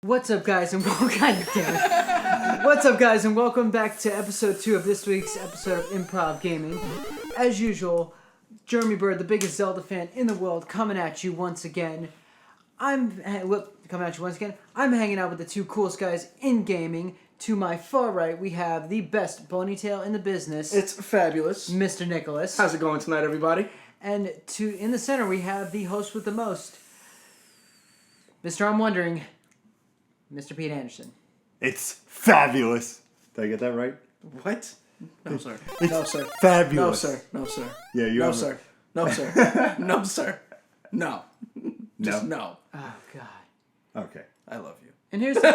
What's up, guys, and God damn it. What's up, guys, and welcome back to episode 2 of this week's episode of Improv Gaming. As usual, Jeremy Bird, the biggest Zelda fan in the world, coming at you once again. I'm hanging out with the two coolest guys in gaming. To my far right, we have the best ponytail in the business. It's fabulous. Mr. Nicholas. How's it going tonight, everybody? And in the center, we have the host with the most, Mr. I'm Wondering, Mr. Pete Anderson. It's fabulous. Did I get that right? What? No, sir. It's no, sir. Fabulous. No, sir. No, sir. Yeah, you No, have sir. No, sir. No, sir. No. Just no. Oh, God. Okay. I love you. And here's the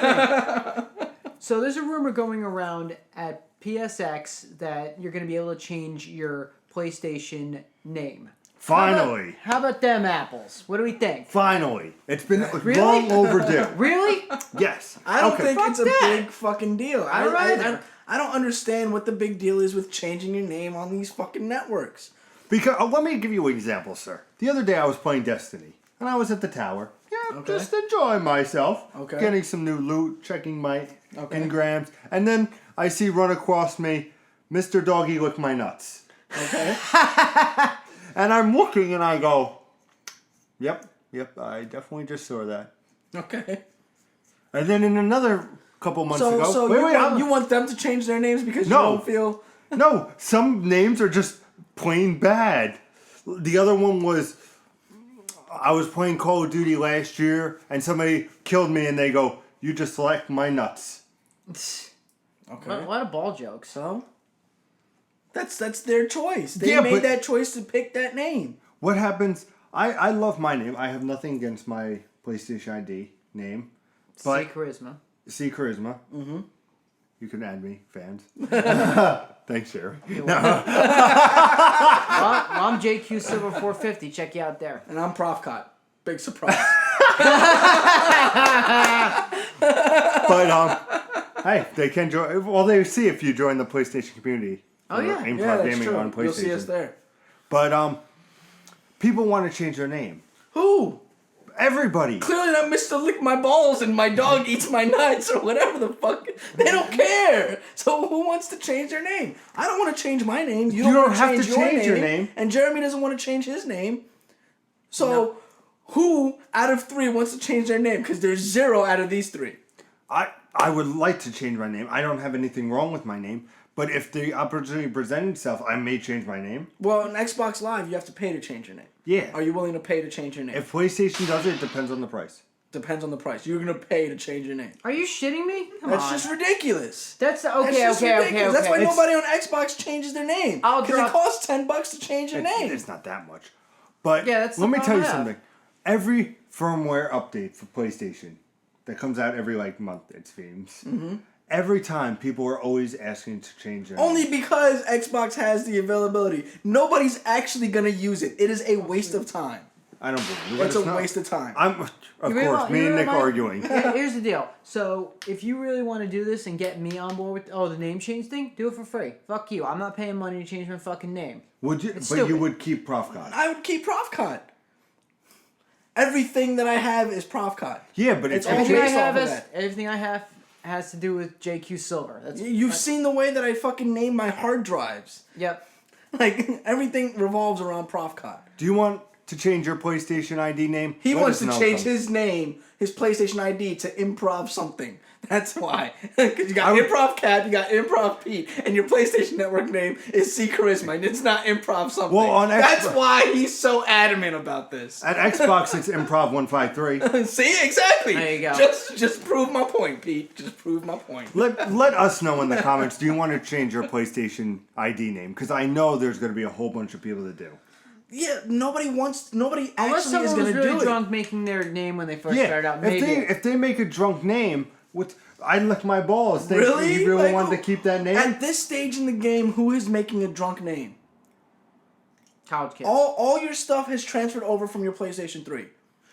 thing. So there's a rumor going around at PSX that you're going to be able to change your PlayStation name. Finally. How about them apples? What do we think? Finally. It's been Really? long overdue. Really? Yes. I don't Okay. think Fuck it's a that. big fucking deal. I don't either. I don't understand what the big deal is with changing your name on these fucking networks. Because let me give you an example, sir. The other day I was playing Destiny, and I was at the tower. Yeah, Okay. just enjoying myself. Okay. Getting some new loot, checking my Okay. engrams, and then I see run across me, Mr. Doggy Lick My Nuts. Okay? And I'm looking and I go, yep, I definitely just saw that. Okay. And then in another couple months ago, So you want them to change their names because you No. don't feel... no, some names are just plain bad. The other one was, I was playing Call of Duty last year and somebody killed me and they go, you just like my nuts. Okay. A lot of ball jokes. So? That's their choice. They Yeah, made but- that choice to pick that name. What happens, I love my name. I have nothing against my PlayStation ID name. But C Charisma. C Charisma. Mm-hmm. You can add me, fans. Thanks, Sheriff. Well, I'm JQ Silver 450. Check you out there. And I'm Profcott. Big surprise. But hey, they can join. Well, they see if you join the PlayStation community. Oh, yeah. Improv Yeah, that's Gaming true. on PlayStation. You'll see us there. But people want to change their name. Who? Everybody. Clearly not Mr. Lick My Balls and my dog eats my nuts or whatever the fuck. They don't care. So who wants to change their name? I don't want to change my name. You don't don't want have to change change your name. And Jeremy doesn't want to change his name. So who out of 3 wants to change their name? Because there's 0 out of these 3. I would like to change my name. I don't have anything wrong with my name. But if the opportunity presents itself, I may change my name. Well, on Xbox Live, you have to pay to change your name. Yeah. Are you willing to pay to change your name? If PlayStation does it, it depends on the price. Depends on the price. You're going to pay to change your name. Are you shitting me? Come That's on. just ridiculous. That's That's okay. just ridiculous. That's why It's- nobody on Xbox changes their name. I'll Because it drop- costs $10 to change your name. It's not that much. But Yeah, that's the let me tell you problem I have. something. Every firmware update for PlayStation that comes out every month, it seems. Mm-hmm. Every time, people are always asking to change their Only name. because Xbox has the availability. Nobody's actually going to use it. It is a waste of time. I don't believe it. It's a not. waste of time. Of really course, want- me you and really Nick want- arguing. Here's the deal. So, if you really want to do this and get me on board with the name change thing, do it for free. Fuck you. I'm not paying money to change my fucking name. Would you? It's But you stupid. would keep ProfCon. I would keep Profcon. Everything that I have is Profcon. Yeah, but It's it's all Everything I based off have of is that. everything I have has to do with JQ Silver. That's You've seen the way that I fucking name my hard drives. Yep. Like, everything revolves around Profcon. Do you want to change your PlayStation ID name? He Let wants us to know, change folks. his name, his PlayStation ID, to Improv something. That's why. Because you got would- Improv Cat, you got Improv Pete, and your PlayStation Network name is C Charisma, and it's not Improv something. Well, on That's Xbox- why he's so adamant about this. At Xbox, it's Improv 153. See, exactly. There you go. Just prove my point, Pete. Just prove my point. Let us know in the comments. Do you want to change your PlayStation ID name? Because I know there's going to be a whole bunch of people that do. Yeah, nobody Unless actually is someone was going to really do drunk making their name when they first Yeah, started out, if maybe. they make a drunk name with I lick my balls. it. Really? You really Like, wanted to keep that name? At this stage in the game, who is making a drunk name? College kids. All your stuff has transferred over from your PlayStation 3.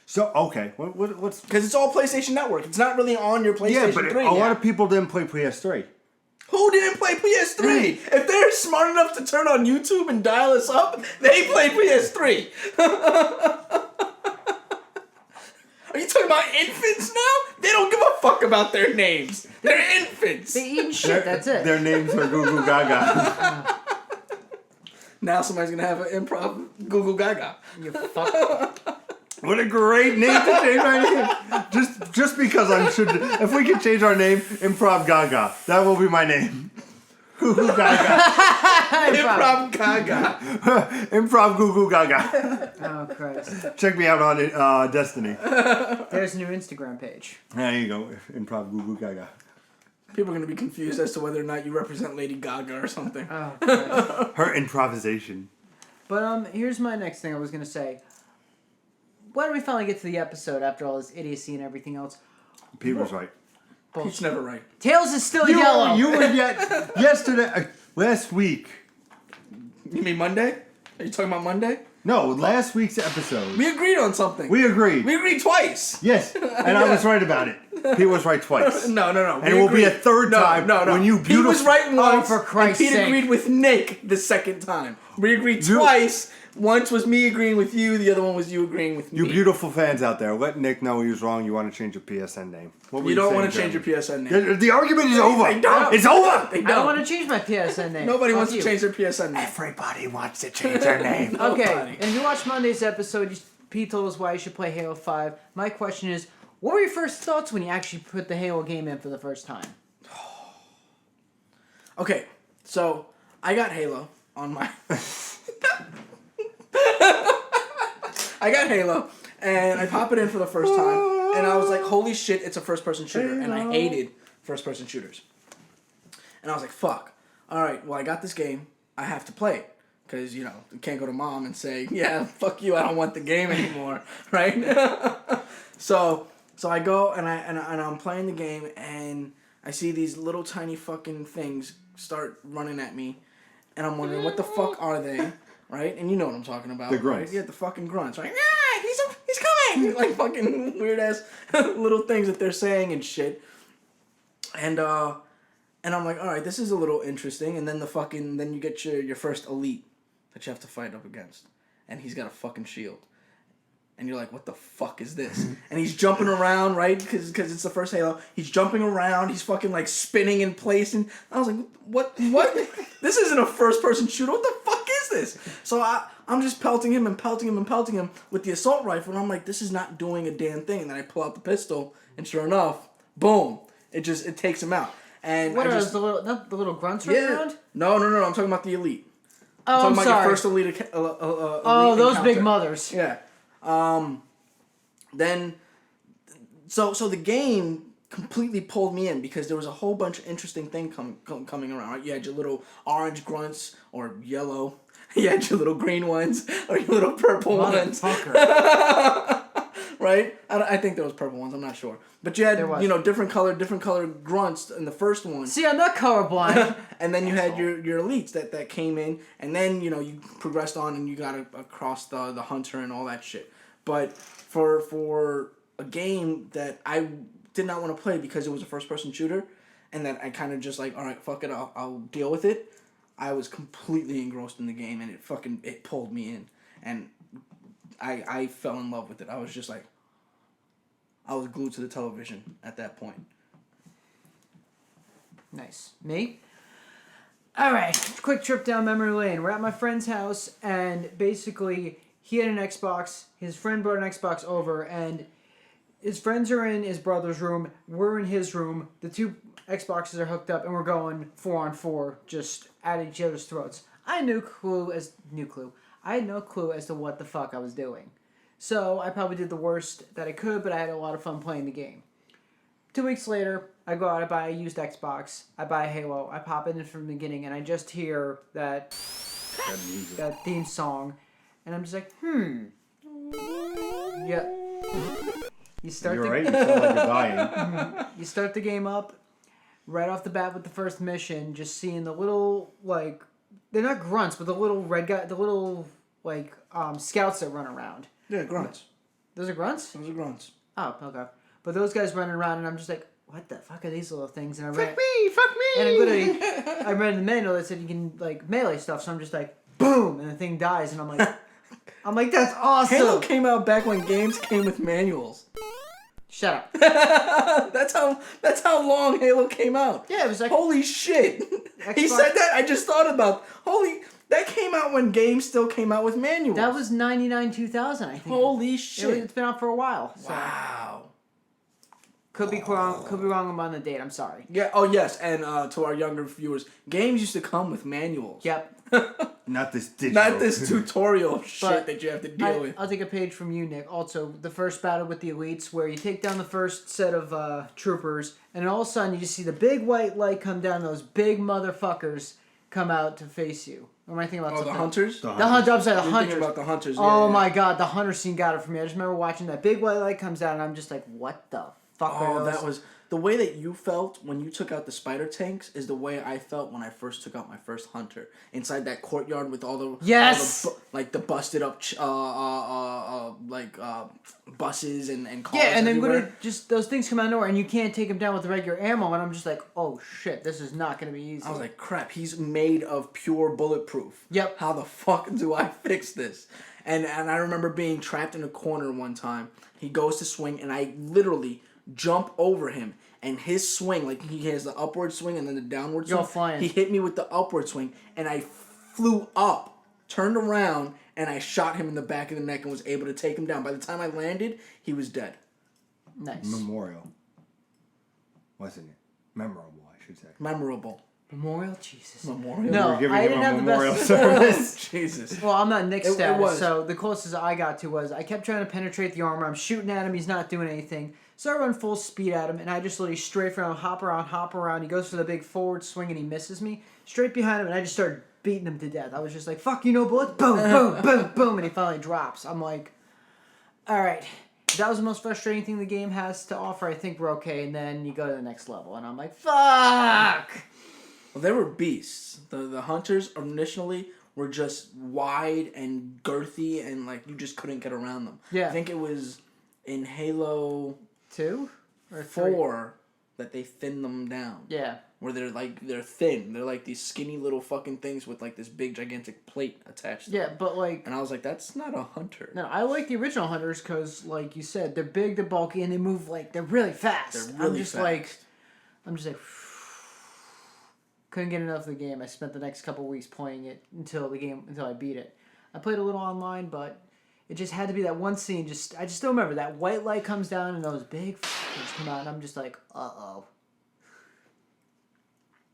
So okay, what's Because it's all PlayStation Network. It's not really on your PlayStation yeah? But 3 a lot yet. of people didn't play PS3. Who didn't play PS3? If they're smart enough to turn on YouTube and dial us up, they played PS3. Are you talking about infants now? They don't give a fuck about their names. They're infants. They eating shit. That's it. Their names are Goo Goo Gaga. Now somebody's gonna have an improv Google Gaga. You fuck. What a great name to change our name. Just because if we could change our name, Improv Gaga. That will be my name. Goo Goo Gaga. Improv Gaga. Improv Goo Goo Gaga. Oh Christ. Check me out on Destiny. There's a new Instagram page. There you go. Improv Goo Goo Gaga. People are gonna be confused as to whether or not you represent Lady Gaga or something. Oh Christ. Her improvisation. But here's my next thing I was gonna say. Why don't we finally get to the episode after all this idiocy and everything else? Pete was right. Pete's never right. Tails is still yellow. You were yesterday, last week. You mean Monday? Are you talking about Monday? No, last week's episode. We agreed on something. We agreed. We agreed twice. Yes, and I was right about it. Pete was right twice. No. And it will be a third time when you Pete was right once, for Christ's and Pete sake. agreed with Nick the second time. We agreed twice. Once was me agreeing with you, the other one was you agreeing with me. You beautiful fans out there, let Nick know he was wrong. You want to change your PSN name. What were You don't saying, want to change your Jeremy? PSN name. The argument is over. They don't. It's over. They I don't want to change my PSN name. Nobody Fuck wants you. to change their PSN name. Everybody wants to change their name. Okay, Nobody. and you watched Monday's episode. Pete told us why you should play Halo 5. My question is, what were your first thoughts when you actually put the Halo game in for the first time? Okay, so I got Halo on my... I got Halo, and I pop it in for the first time, and I was like, holy shit, it's a first-person shooter, and I hated first-person shooters. And I was like, fuck. Alright, well, I got this game, I have to play it. Because, you can't go to mom and say, yeah, fuck you, I don't want the game anymore, right? So I go, and I'm playing the game, and I see these little tiny fucking things start running at me, and I'm wondering, what the fuck are they? Right? And you know what I'm talking about. The grunts. Right? Yeah, the fucking grunts. Right? Yeah, he's coming! Like fucking weird-ass little things that they're saying and shit. And I'm like, alright, this is a little interesting. And then then you get your first elite that you have to fight up against. And he's got a fucking shield. And you're like, what the fuck is this? And he's jumping around, right? Because it's the first Halo. He's jumping around. He's fucking like spinning in place. And I was like, what? This isn't a first-person shooter. What the fuck is this? So I'm just pelting him with the assault rifle. And I'm like, this is not doing a damn thing. And then I pull out the pistol. And sure enough, boom. It takes him out. And What are the little grunts running around? No. I'm talking about the elite. Oh, I'm talking about sorry. your first elite Those encounter. big mothers. Yeah. Then, so the game completely pulled me in because there was a whole bunch of interesting things coming around. Right? You had your little orange grunts or yellow. You had your little green ones or your little purple ones. Right? I think there was purple ones. I'm not sure. But you had different colored grunts in the first one. See, I'm not colorblind. And then you had your elites that came in, and then you progressed on and you got across the hunter and all that shit. But for a game that I did not want to play because it was a first person shooter, and that I kind of just like, all right, fuck it, I'll deal with it. I was completely engrossed in the game, and it pulled me in, and I fell in love with it. I was just like, I was glued to the television at that point. Nice. Me? Alright, quick trip down memory lane. We're at my friend's house, and basically, he had an Xbox. His friend brought an Xbox over, and his friends are in his brother's room. We're in his room. The two Xboxes are hooked up, and we're going 4-on-4, just at each other's throats. I had no clue as to what the fuck I was doing. So I probably did the worst that I could, but I had a lot of fun playing the game. 2 weeks later, I go out, I buy a used Xbox, I buy Halo, I pop in from the beginning, and I just hear that theme song, and I'm just like, Yeah. You start You're right. You sound like you're dying. You start the game up, right off the bat with the first mission, just seeing the little, like, they're not grunts, but the little red guy, the little, like, scouts that run around. Yeah, grunts. Those are grunts? Those are grunts. Oh, okay. But those guys running around, and I'm just like, what the fuck are these little things? And I Fuck me! And I read in the manual that said you can, like, melee stuff, so I'm just like, boom, and the thing dies, and I'm like, that's awesome! Halo came out back when games came with manuals. Shut up. That's how long Halo came out. Yeah, it was like... Holy shit. He said that, I just thought about, that came out when games still came out with manuals. That was 99, 2000, I think. Holy shit. It's been out for a while. So. Wow. Could be wrong on the date. I'm sorry. Yeah. Oh yes, and to our younger viewers, games used to come with manuals. Yep. Not this digital. Not this tutorial shit that you have to deal with. I'll take a page from you, Nick. Also, the first battle with the elites, where you take down the first set of troopers, and then all of a sudden you just see the big white light come down. Those big motherfuckers come out to face you. Or am I thinking about the hunters? The hunters. I'm sorry, the You're hunters. thinking about the hunters. Oh my god, the hunter scene got it for me. I just remember watching that big white light comes down, and I'm just like, what the fuck are those? That was... The way that you felt when you took out the spider tanks is the way I felt when I first took out my first hunter. Inside that courtyard with all the... Yes! All the busted up, buses and cars. Yeah, and then everywhere. just those things come out of nowhere, and you can't take them down with the regular ammo, and I'm just like, oh shit, this is not going to be easy. I was like, crap, he's made of pure bulletproof. Yep. How the fuck do I fix this? And I remember being trapped in a corner one time. He goes to swing, and I literally jump over him. And his swing, like he has the upward swing and then the downward swing. You're flying. He hit me with the upward swing, and I flew up, turned around, and I shot him in the back of the neck and was able to take him down. By the time I landed, he was dead. Nice. Memorial. Wasn't it? Memorable, I should say. Memorable. Memorial? Jesus. Memorial? No, We're giving I him didn't a have the memorial best... service. Jesus. Well, I'm not Nick's It status, was. so the closest I got to was I kept trying to penetrate the armor. I'm shooting at him. He's not doing anything. So I run full speed at him, and I just literally strafe around, hop around. He goes for the big forward swing, and he misses me. Straight behind him, and I just started beating him to death. I was just like, fuck you, no bullets. Boom, boom, boom, boom. And he finally drops. I'm like, all right. That was the most frustrating thing the game has to offer. I think we're okay. And then you go to the next level, and I'm like, fuck. Well, they were beasts. The hunters initially were just wide and girthy, and like you just couldn't get around them. Yeah. I think it was in Halo 2 or 4 that they thinned them down. Yeah. Where they're thin. They're like these skinny little fucking things with like this big gigantic plate attached to them. Yeah, but like... And I was like, that's not a hunter. No, I like the original hunters because, like you said, they're big, they're bulky, and they move like they're really fast. They're really I'm just like, couldn't get enough of the game. I spent the next couple weeks playing it until I beat it. I played a little online, but it just had to be that one scene. I just don't remember that white light comes down and those big things come out, and I'm just like, uh-oh.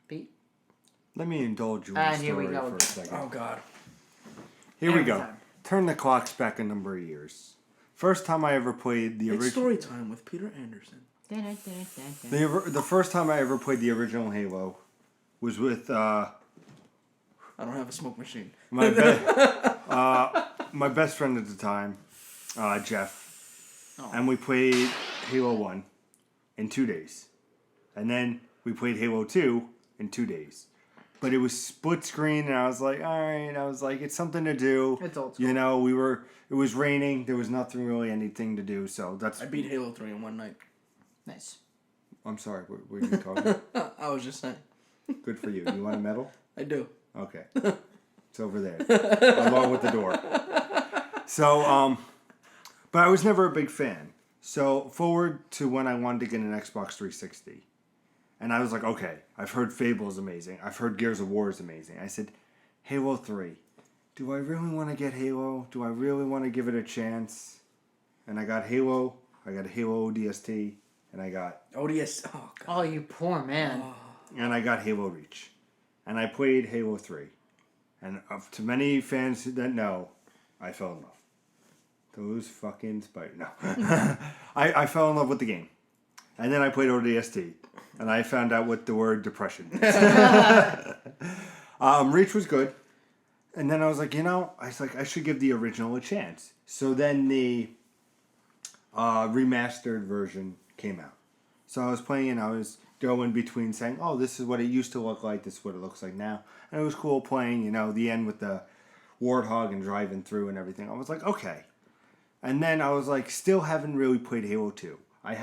Pete? Let me indulge you in And the here we story go. for a second. Oh God. Here we Every go. time. Turn the clocks back a number of years. First time I ever played the It's original... story time with Peter Anderson. The first time I ever played the original Halo was with I don't have a smoke machine. my best friend at the time, Jeff. Oh. And we played Halo 1 in 2 days. And then we played Halo 2 in 2 days. But it was split screen, and I was like, all right. I was like, it's something to do. It's old school. You know, it was raining. There was nothing really anything to do. So that's... I beat Halo 3 in one night. Nice. I'm sorry. What were you talking? I was just saying. Good for you. You want a medal? I do. Okay. It's over there. Along with the door. So, but I was never a big fan. So, forward to when I wanted to get an Xbox 360. And I was like, okay, I've heard Fable is amazing. I've heard Gears of War is amazing. I said, Halo 3. Do I really want to get Halo? Do I really want to give it a chance? And I got Halo. I got Halo ODST. And I got... ODS. Oh, God. Oh, you poor man. And I got Halo Reach. And I played Halo 3. And to many fans that know, I fell in love. Those fucking spiders. No. I fell in love with the game. And then I played ODST. And I found out what the word depression is. Reach was good. And then I was like, I should give the original a chance. So then the remastered version came out. So I was playing and I was going between saying, oh, this is what it used to look like, this is what it looks like now. And it was cool playing, the end with the Warthog and driving through and everything. I was like, okay. And then I was like, still haven't really played Halo 2. I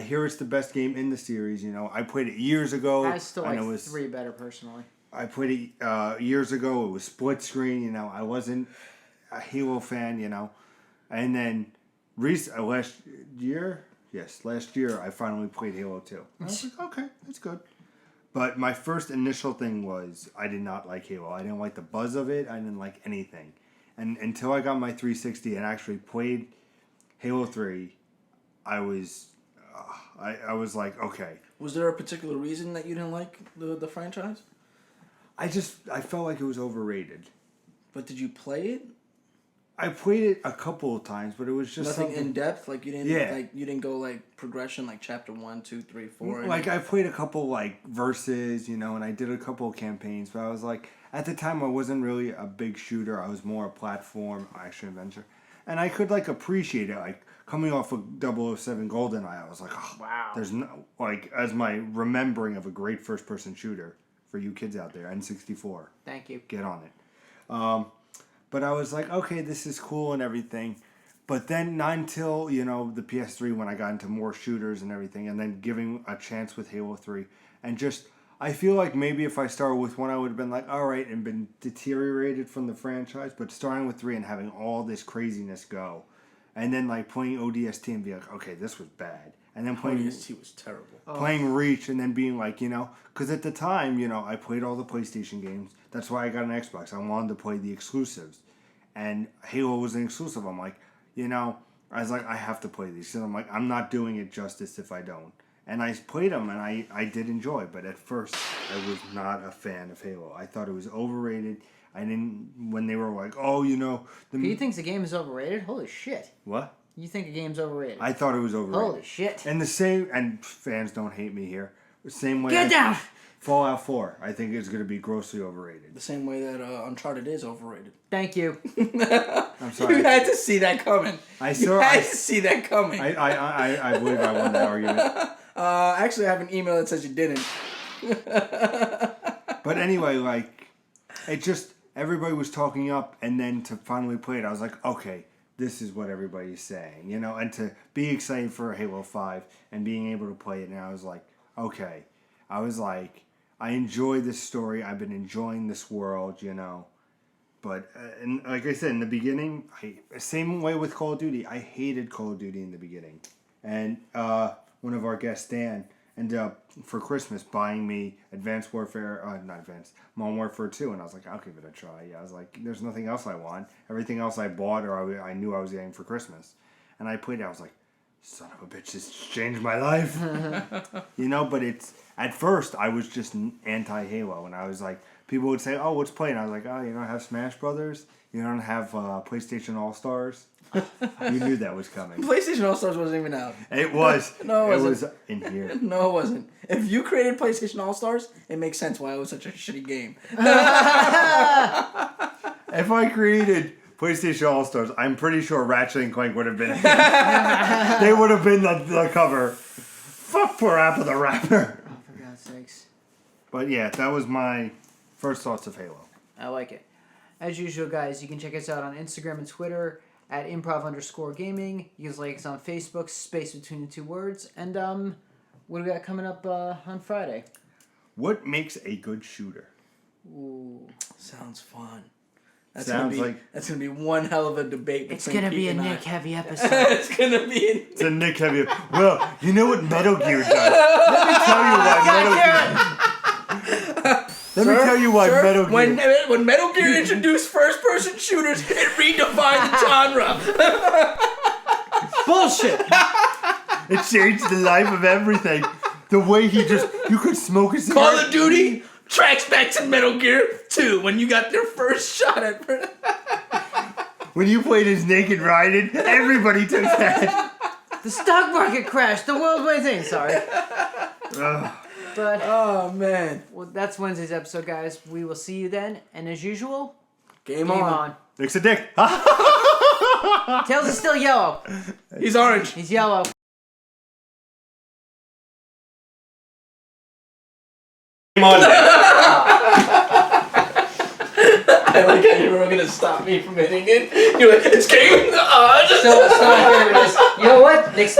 hear it's the best game in the series, I played it years ago. I still like 3 better, personally. I played it years ago. It was split screen, I wasn't a Halo fan, And then last year, Yes, last year I finally played Halo 2. I was like, okay, that's good. But my first initial thing was I did not like Halo. I didn't like the buzz of it. I didn't like anything. And until I got my 360 and actually played Halo 3, I was like, okay. Was there a particular reason that you didn't like the franchise? I felt like it was overrated. But did you play it? I played it a couple of times, but it was just nothing in depth. Like you didn't. Yeah. Like you didn't go like progression, like chapter 1, 2, 3, 4. Like I played a couple like verses, and I did a couple of campaigns. But I was like, at the time, I wasn't really a big shooter. I was more a platform action adventure, and I could like appreciate it. Like coming off of 007 GoldenEye, I was like, oh, wow. There's no like as my remembering of a great first person shooter for you kids out there. N64. Thank you. Get on it. But I was like, okay, this is cool and everything. But then not until, the PS3 when I got into more shooters and everything, and then giving a chance with Halo 3. And just, I feel like maybe if I started with 1, I would have been like, all right, and been deteriorated from the franchise. But starting with 3 and having all this craziness go. And then like playing ODST and be like, okay, this was bad. And then playing ODST was terrible. Playing Reach and then being like, because at the time, I played all the PlayStation games. That's why I got an Xbox. I wanted to play the exclusives. And Halo was an exclusive. I'm like, I was like, I have to play these. And I'm like, I'm not doing it justice if I don't. And I played them and I did enjoy. But at first, I was not a fan of Halo. I thought it was overrated. When they were like, oh, He thinks the game is overrated? Holy shit. What? You think a game's overrated? I thought it was overrated. Holy shit. And fans don't hate me here. The same way. Get down! Fallout 4, I think is going to be grossly overrated. The same way that Uncharted is overrated. Thank you. I'm sorry. You had to see that coming. I believe I won that argument. Actually, I have an email that says you didn't. But anyway, like, it just, everybody was talking up, and then to finally play it, I was like, okay, this is what everybody's saying, and to be excited for Halo 5 and being able to play it, and I was like, okay. I was like, I enjoy this story. I've been enjoying this world, But, and like I said, in the beginning, same way with Call of Duty. I hated Call of Duty in the beginning. And one of our guests, Dan, ended up, for Christmas, buying me Modern Warfare 2. And I was like, I'll give it a try. I was like, there's nothing else I want. Everything else I bought or I knew I was getting for Christmas. And I played it. I was like, son of a bitch, this changed my life. But at first, I was just anti-Halo. And I was like, people would say, oh, what's playing? I was like, oh, you don't have Smash Brothers? You don't have PlayStation All-Stars? You knew that was coming. PlayStation All-Stars wasn't even out. It was. No, it wasn't. It was in here. No, it wasn't. If you created PlayStation All-Stars, it makes sense why it was such a shitty game. If I created PlayStation All-Stars, I'm pretty sure Ratchet and Clank would have been. They would have been the cover. Fuck poor Apple the Rapper. Oh, for God's sakes. But yeah, that was my first thoughts of Halo. I like it. As usual, guys, you can check us out on Instagram and Twitter at improv_gaming. You can like us on Facebook, space between the two words. And what do we got coming up on Friday? What makes a good shooter? Ooh. Sounds fun. That's Sounds gonna be one hell of a debate. It's gonna be a Nick heavy episode. It's gonna be. It's a Nick heavy. Well, you know what Metal Gear does. Let me tell you why Metal Gear. When Metal Gear introduced first-person shooters, it redefined the genre. Bullshit. It changed the life of everything. The way you could smoke a cigarette. Call of Duty tracks back to Metal Gear 2 when you got their first shot at. When you played as Naked Raiden, everybody took that. The stock market crashed. The world went in. Sorry. But oh man. Well, that's Wednesday's episode, guys. We will see you then. And as usual, game on. Nick's a dick. Tails is still yellow. He's orange. He's yellow. Game on. I like how you were gonna stop me from hitting it. You're like, it's game on. So, you know what? Next